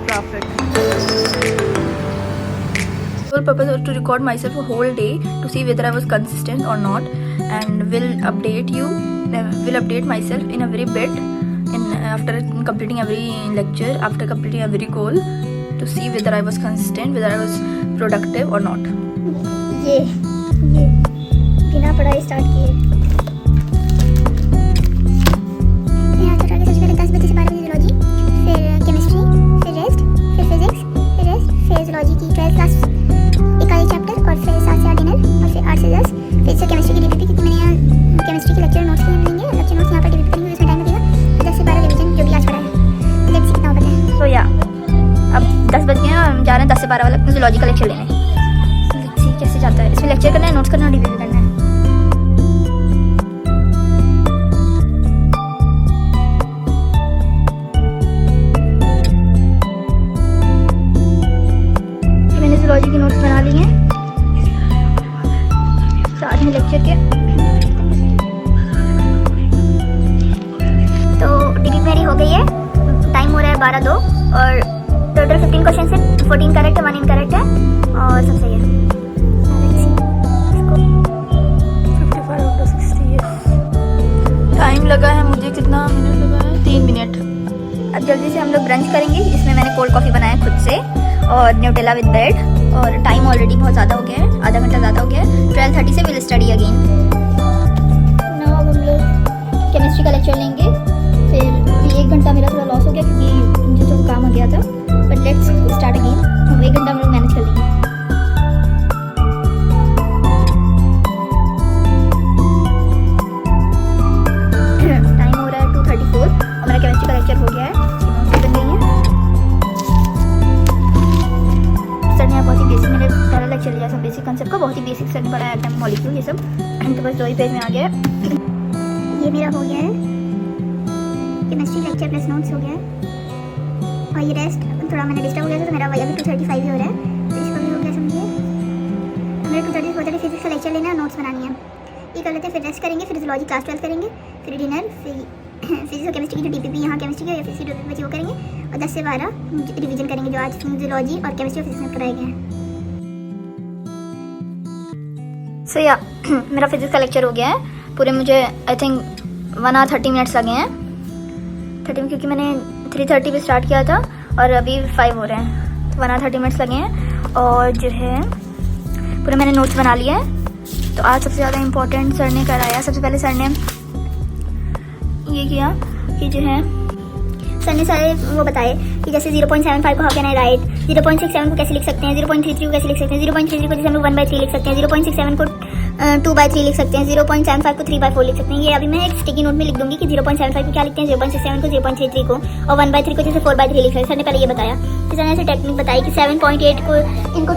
profit. Sole purpose was to record myself a whole day to see whether I was consistent or not, and will update myself in every bit after completing every lecture, after completing every goal, to see whether I was consistent, whether I was productive or not. ये बिना पढ़ाई start किए यहाँ से सबसे पहले 10 बजे से 12 बजे जूलॉजी, फिर केमिस्ट्री, फिर रेस्ट, फिर फिजिक्स, फिर रेस्ट, फिर जूलॉजी की 12 क्लास एक आधी चैप्टर, और फिर 7 से 8 डिनर, और फिर 8 से 10 फिर से केमिस्ट्री की डीपीपी, क्योंकि मैंने यहाँ केमिस्ट्री के लेक्चर नोट्स लिए मिलेंगे, लेक्चर नोट्स यहाँ पर डीपीपी करेंगे, उसमें टाइम लगेगा। 10 से 12 रिवीजन जो भी आज पढ़ा है, लेट्स सी कितना हो पता है। तो या अब 10 बज गए हैं और हम जा रहे हैं 10 से 12 वाला जूलॉजी का लेक्चर लेने। कैसे जाता है, इसमें लेक्चर करना है, नोट्स करना है, डीपीपी करना है। मैंने जूलॉजी के नोट्स बना लिए हैं साथ में लेक्चर के। तो डीपीपी मेरी हो गई है, टाइम हो रहा है 12:02 और टोटल 15 क्वेश्चन से 14 करेक्ट है, 1 इनकरेक्ट है और सब सही है। टाइम लगा है मुझे, कितना मिनट लगा है? 3 मिनट। अब जल्दी से हम लोग ब्रंच करेंगे। इसमें मैंने कोल्ड कॉफ़ी बनाया खुद से और न्यूटेला विद ब्रेड, और टाइम ऑलरेडी बहुत ज़्यादा हो गया है, आधा घंटा ज़्यादा हो गया है। 12:30 से विल स्टडी अगेन। नाउ अब हम लोग केमिस्ट्री का लेक्चर लेंगे। फिर 1 घंटा मेरा थोड़ा लॉस हो गया क्योंकि मुझे तो काम हो गया था, बट लेट्स स्टार्ट अगेन। 1 घंटा हम लोग मैनेज कर लेंगे। केमिस्ट्री का लेक्चर हो गया है, बन गई है। सर ने बहुत ही बेसिक, मैंने पहला लेक्चर लिया सब बेसिक कंसेप्ट का, बहुत ही बेसिक सर ने पढ़ाया एटम मॉलिक्यूल ये सब, तो बस 2 ही पेज में आ गया है। ये मेरा हो गया है केमिस्ट्री लेक्चर प्लस नोट्स हो गया है, और ये रेस्ट थोड़ा मैंने डिस्टर्ब हो गया था तो मेरा वही अभी 2:35 ही हो रहा है, तो इसका भी हो गया समझिए। हमें 2:30 फिजिक्स का लेक्चर लेना है, नोट्स बनानी है, ये कर लेते हैं। फिर रेस्ट करेंगे, फिर जूलॉजी क्लास 12 करेंगे, फिर डिनर, फिर फिजिक्स और केमिस्ट्री की जो डीपीपी यहाँ केमिस्ट्री की फिजिक्स की बची वो करेंगे, और 10 से 12 रिवीजन करेंगे जो आज जूलॉजी और केमिस्ट्री और फिजिक्स में कराए गए हैं। सो या मेरा फिजिक्स का लेक्चर हो गया है पूरे, मुझे आई थिंक 1 hour 30 minutes लगे हैं। 30 क्योंकि मैंने 3:30 पे स्टार्ट किया था और अभी 5 हो रहे हैं, तो 1 hour 30 minutes लगे हैं। और जो है पूरे मैंने नोट्स बना लिए हैं। तो आज सबसे ज़्यादा इम्पोर्टेंट सर ने कराया। सबसे पहले सर ने ये किया कि जो है सर ने सारे वो बताए कि जैसे 0.75 को हाउ कैन आई राइट, 0.67 को कैसे लिख सकते हैं, 0.33 को कैसे लिख सकते हैं, 0.33 को जैसे हम लोग 1/3 लिख सकते हैं, 0.67 को 2/3 लिख सकते हैं, 0.75 को 3/4 लिख सकते हैं। ये अभी मैं एक स्टिकी नोट में लिख दूंगी कि 0.75 को क्या लिखते हैं, 0.67 को, 0.33 को, और 1/3 को जैसे 4/3 लिख सकते हैं। सर ने पहले ये बताया। फिर सर ने ऐसे टेक्निक बताई कि 7.8 को इनको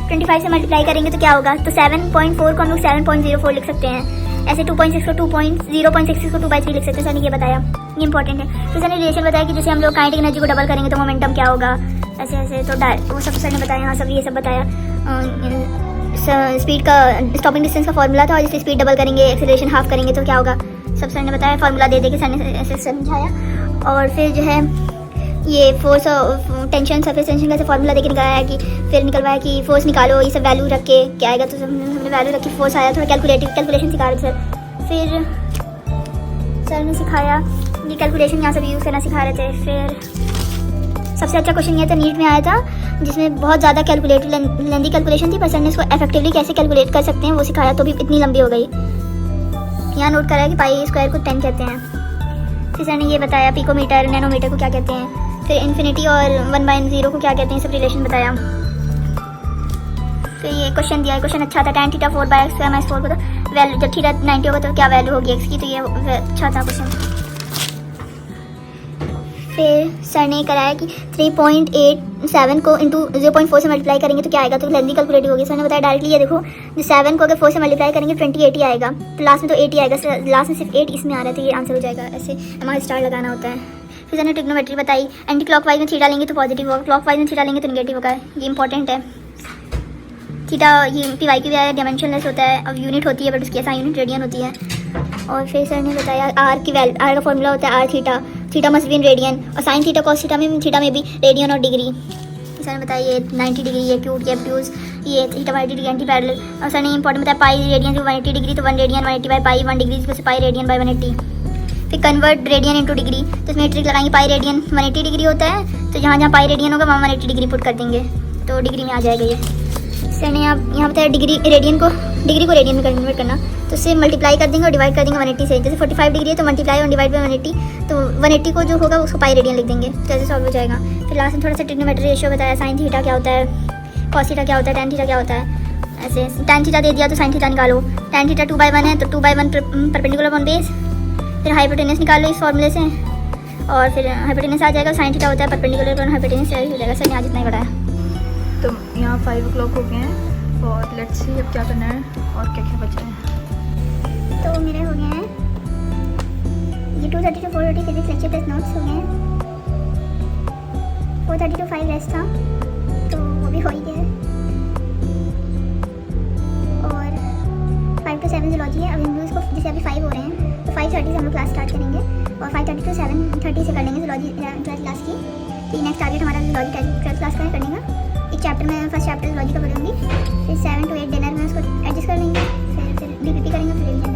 25 से मल्टीप्लाई करेंगे तो क्या होगा, तो 7.4 को हम लोग 7.04 लिख सकते हैं। ऐसे 2.6 को 0.66 को 2/3 लिख सकते हैं। सर ने ये बताया, ये इंपॉर्टेंट है। फिर सर ने रिलेशन बताया कि जैसे हम लोग काइनेटिक एनर्जी को डबल करेंगे तो मोमेंटम क्या होगा, ऐसे ऐसे, तो वो सब सर ने बताया। हाँ सब ये सब बताया। स्पीड का स्टॉपिंग डिस्टेंस का फॉर्मूला था, और जैसे स्पीड डबल करेंगे, एक्सेलरेशन हाफ करेंगे तो क्या होगा, सब सर ने बताया। फार्मूला दे के सर ने ऐसे समझाया। और फिर जो है ये फोर्स टेंशन सरफेस टेंशन का ऐसे फार्मूला देके निकाला कि फिर निकलवाया कि फोर्स निकालो, ये सब वैल्यू रख के क्या आएगा, तो हमने वैल्यू रखी, फोर्स आया। थोड़ा कैलकुलेशन सिखा रहे सर। फिर सर ने सिखाया ये कैलकुलेशन यहाँ से भी यूज़ करना सिखा रहे थे। फिर सबसे अच्छा क्वेश्चन ये था, नीट में आया था, जिसमें बहुत ज़्यादा लेंदी कैलकुलेशन थी, पर सर ने इसको इफेक्टिवली कैसे कैलकुलेट कर सकते हैं वो सिखाया, तो भी इतनी लंबी हो गई। यहाँ नोट करा कि पाई स्क्वायर को 10 कहते हैं। फिर सर ने ये बताया पिकोमीटर, नैनोमीटर को क्या कहते हैं, फिर इन्फिनिटी और 1/0 को क्या कहते हैं, सब रिलेशन बताया। फिर ये क्वेश्चन दिया, क्वेश्चन अच्छा था। tan थीटा 4/x² - 4 को, तो वैल्यू जब थीटा 90 होगा तो क्या वैल्यू होगी x की, तो ये अच्छा था क्वेश्चन। फिर सर ने कराया कि 3.87 को इंटू 0.4 से मल्टीप्लाई करेंगे तो क्या आएगा, तो लेंदी कैलकुलेट होगी। सर ने बताया डायरेक्टली ये देखो, जो 7 को अगर 4 से मल्टीप्लाई करेंगे 28 आएगा, तो लास्ट में तो 80 आएगा, लास्ट में सिर्फ 8 इसमें आ रहा है, तो ये आंसर हो जाएगा। ऐसे हमारा स्टार लगाना होता है। फिर सर ने ट्रिग्नोमेट्री बताई, एंटी क्लॉकवाइज में थीटा लेंगे तो पॉजिटिव होगा, क्लॉकवाइज में थीटा लेंगे तो नेगेटिव होगा, ये इंपॉर्टेंट है। थीटा ये पी की डायमेंशनलेस होता है, अब यूनिट होती है बट उसकी ऐसा यूनिट रेडियन होती है। और फिर सर ने बताया आर का फॉर्मूला होता है r theta, theta must be in radian, और साइन थीटा कॉस थीटा में भी रेडियन और डिग्री। सर ने बताया ये 90 डिग्री, ये एक्यूट, ये ऑब्ट्यूज, ये थीटा 180 डिग्री एंटी पैरेलल। और सर ने इंपॉर्टेंट बताया पाई रेडियन टू 180 डिग्री, तो 1 radian 180 by pi, 1 degree equal to pi radian by 180। फिर कन्वर्ट रेडियन इनटू डिग्री, तो इसमें ट्रिक लगाएंगे, पाई रेडियन 180 डिग्री होता है, तो जहाँ जहाँ पाई रेडियन होगा वहाँ 180 डिग्री पुट कर देंगे, तो डिग्री में आ जाएगा ये। सर ने यहाँ बताया डिग्री को रेडियन में कन्वर्ट करना, तो उससे मल्टीप्लाई कर देंगे और डिवाइड कर देंगे 180 से। जैसे 45 डिग्री है तो मल्टीप्लाई और डिवाइड बाई 180, तो 180 को जो होगा उसको पाई रेडियन लिख देंगे, तो ऐसे सॉल्व हो जाएगा। फिर लास्ट में थोड़ा सा ट्रिग्नोमेट्री रेशियो बताया, साइन थीटा क्या होता है, कॉस थीटा क्या होता है, टैन थीटा क्या होता है। ऐसे टैन थीटा दे दिया तो साइन थीटा निकालो, टैन थीटा 2/1 है तो 2/1 परपेंडिकुलर अपॉन बेस। फिर हाइपोटेनस निकालो इस फॉर्मूले से, और फिर हाइपोटेनस आ जाएगा, साइन थीटा होता है परपेंडिकुलर अपॉन हाइपोटेनस हो जाएगा। सर ने आज इतना ही बताया। तो यहाँ 5 o'clock हो गए हैं और लेट्स सी अब क्या करना है और क्या क्या बचा है। तो मेरे हो गए हैं ये 230 to 430 physics lecture plus notes हो गए हैं। 430 to 5 रेस्ट था तो वो भी हो ही गया है, और 5 to 7 जूलॉजी है। अब इन इसको जैसे अभी 5 हो रहे हैं तो 5:30 से हम लोग क्लास स्टार्ट करेंगे, और 5:30 to 7:30 से कर लेंगे जूलॉजी 12th क्लास की। तो नेक्स्ट टारगेट हमारा जूलॉजी 12th क्लास का है करने का। एक चैप्टर में फर्स्ट चैप्टर जूलॉजी का पढ़ूंगी, फिर 7 to 8 डिनर में उसको एडजस्ट कर लेंगे, फिर डीपीपी करेंगे, फिर रिवीजन।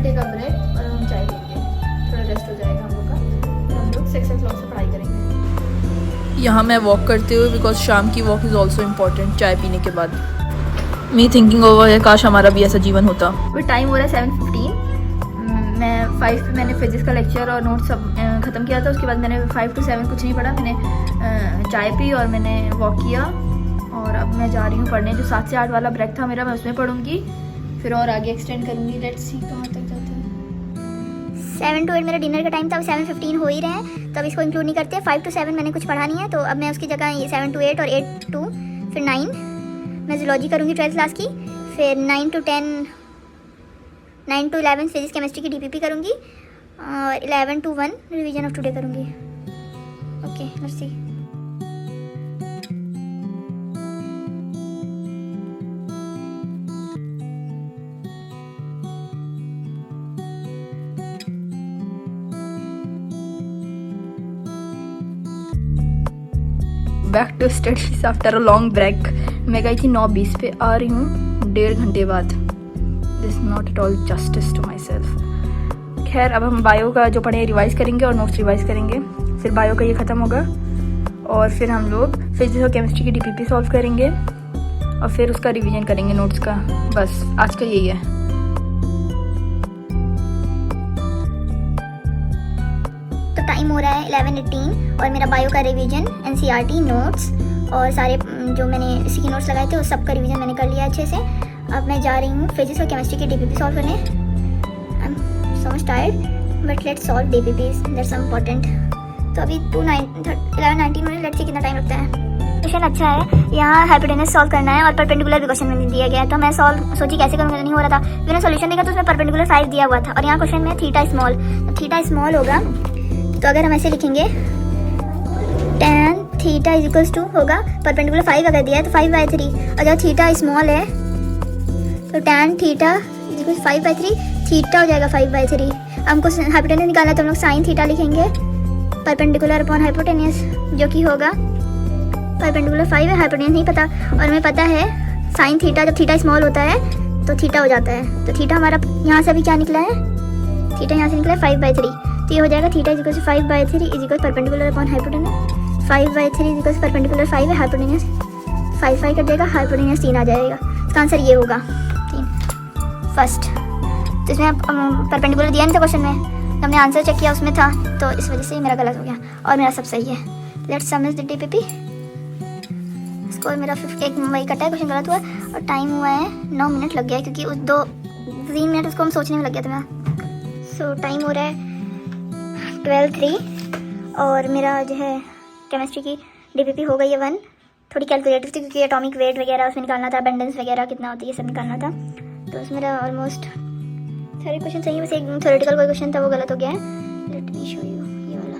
टेक अ ब्रेक और हम चाय लेंगे, थोड़ा रेस्ट हो जाएगा हम लोग का, फिर हम लोग 6 o'clock से पढ़ाई करेंगे। यहाँ मैं वॉक करते हुए, बिकॉज शाम की वॉक इज़ ऑल्सो इम्पॉर्टेंट चाय पीने के बाद। मी थिंकिंग ओवर है, काश हमारा भी ऐसा जीवन होता। फिर टाइम हो रहा है 7:15। मैं 5 पे मैंने फिजिक्स का लेक्चर और नोट्स सब ख़त्म किया था। उसके बाद मैंने 5 to 7 कुछ नहीं पढ़ा, मैंने चाय पी और मैंने वॉक किया, और अब मैं जा रही हूँ पढ़ने। जो 7 से 8 वाला ब्रेक था मेरा, मैं उसमें पढ़ूंगी, फिर और आगे एक्सटेंड करूँगी। लेट्स सी कहाँ तक जाते हैं। 7 to 8 मेरा डिनर का टाइम था, अब 7:15 हो ही रहे हैं, तो अब इसको इंक्लूड नहीं करते। 5 to 7 मैंने कुछ पढ़ा नहीं है, तो अब मैं उसकी जगह ये 7 to 8 और 8 to फिर 9 मैं जूलॉजी करूँगी 12th क्लास की, फिर 9 to 11 फिजिक्स केमिस्ट्री की डीपीपी करूँगी, और 11 to 1 रिवीजन ऑफ टुडे करूँगी। Okay let's see. Back to studies after a long break. मैं गई थी 9:20 पे, आ रही हूँ 1.5 घंटे बाद। This not at all justice to myself. खैर अब हम बायो का जो पढ़े रिवाइज करेंगे और नोट्स रिवाइज करेंगे, फिर बायो का ये ख़त्म होगा, और फिर हम लोग फिजिक्स और केमिस्ट्री की डीपीपी सॉल्व करेंगे, और फिर उसका रिवीजन करेंगे नोट्स का। बस आज का यही है। तो टाइम हो रहा है 11:18, और मेरा बायो का रिवीजन, एनसीईआरटी नोट्स और सारे जो मैंने इसी के नोट्स लगाए थे उस सब का रिवीजन मैंने कर लिया अच्छे से। अब मैं जा रही हूँ फिजिक्स और केमिस्ट्री की डीपीपी सॉल्व करने। I am so much tired but let's solve DPPs, that's important. तो अभी 11:19 में, लेट्स सी कितना टाइम लगता है। क्वेश्चन अच्छा है, यहाँ हाइपोटेनस सॉल्व करना है और परपेंडिकुलर भी क्वेश्चन में दिया गया है, तो मैं सोची कैसे करूँगा, नहीं हो रहा था। मैंने सॉल्यूशन देखा तो उसमें परपेंडिकुलर 5 दिया हुआ था, और यहाँ क्वेश्चन में थीटा स्मॉल, तो थीटा स्मॉल होगा, तो अगर हम ऐसे लिखेंगे tan theta is equals to होगा परपेंडिकुलर 5 अगर दिया है तो 5/3, और जब थीटा स्मॉल है तो tan theta is equals 5/3, theta हो जाएगा 5/3। हमको हाइपोटेनस निकालना है तो हम लोग साइन थीटा लिखेंगे परपेंडिकुलर अपॉन हाइपोटेनस, जो कि होगा परपेंडिकुलर 5 है, हाइपोटेनस नहीं पता, और हमें पता है साइन थीटा जब थीटा स्मॉल होता है तो थीटा हो जाता है। तो थीटा हमारा यहाँ से अभी क्या निकला है, थीटा यहाँ से निकला है 5/3, तो ये हो जाएगा theta is equals 5/3 is equal perpendicular upon hypotenuse. 5/3 is equals perpendicular 5 है, हाइपोटेनस 5 कर देगा, हाइपोटेनस 3 आ जाएगा। इसका आंसर ये होगा 3 फर्स्ट। तो इसमें परपेंडिकुलर दिया नहीं था क्वेश्चन में, तो हमने आंसर चेक किया उसमें था, तो इस वजह से मेरा गलत हो गया और मेरा सब सही है। Let's sum the DPP. Score मेरा 1 वही कटा है, क्वेश्चन गलत हुआ, और टाइम हुआ है 9 मिनट लग गया है, क्योंकि उस 3 मिनट उसको हम सोचने में लग गया था मेरा। सो टाइम हो रहा है 12:03, और मेरा जो है केमिस्ट्री की डीपीपी हो गई है 1। थोड़ी कैलकुलेटिव थी क्योंकि एटॉमिक वेट वगैरह उसमें निकालना था, अबेंडेंस वगैरह कितना होती है ये सब निकालना था, तो उसमें मेरा ऑलमोस्ट सारे क्वेश्चन सही है, बस एक थ्योरेटिकल कोई क्वेश्चन था वो गलत हो गया है। लेट मी शो यू ये वाला,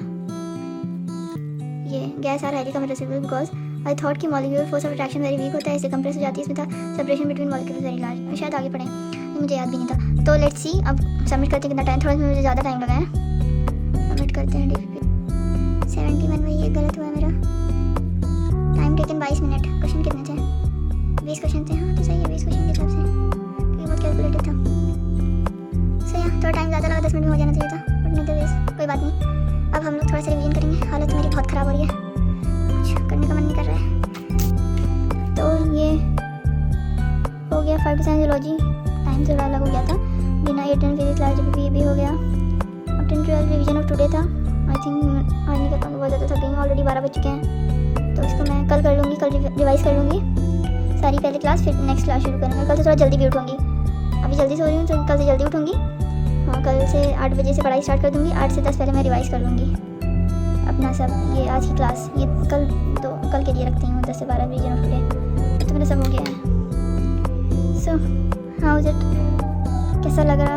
ये gas are highly compressible because I thought कि molecular force of attraction very weak होता है, इससे कंप्रेस हो जाती है। इसमें था separation between molecules very large, शायद आगे पढ़ें, मुझे याद भी नहीं था। तो लेट्स सी अब सबमिट करते हैं, कितना टाइम, थोड़ा मुझे ज़्यादा टाइम लगा है। सबमिट करते हैं डीपीपी। अब हम लोग थोड़ा सा रिवीजन करेंगे। हालत मेरी बहुत ख़राब हो रही है, कुछ करने का मन नहीं कर रहा है। तो ये हो गया 5% जूलॉजी, टाइम से अलग हो गया था। बिना 8 एंड फिजिक्स क्लास भी हो गया। अब 10-12 रिवीजन ऑफ टुडे था। आई थिंक आज नहीं कर पाऊँगी, बहुत ज़्यादा थक गई हूँ, ऑलरेडी 12 बज चुके हैं। तो इसको मैं कल कर लूँगी, कल रिवाइज़ कर लूँगी सारी पहली क्लास, फिर नेक्स्ट क्लास शुरू करेंगे। कल से थोड़ा जल्दी भी उठूँगी, अभी जल्दी सो रही हूँ तो कल से जल्दी उठूँगी। हाँ, कल से 8 बजे से पढ़ाई स्टार्ट कर दूँगी। 8 से 10 पहले मैं रिवाइज़ कर लूँगी अपना सब। ये आज की क्लास ये कल के लिए रखती हूँ 10 से 12 रिवीजन ऑफ टुडे। तो मेरा सब हो गया है। सो हाउ इज इट, कैसा लग रहा?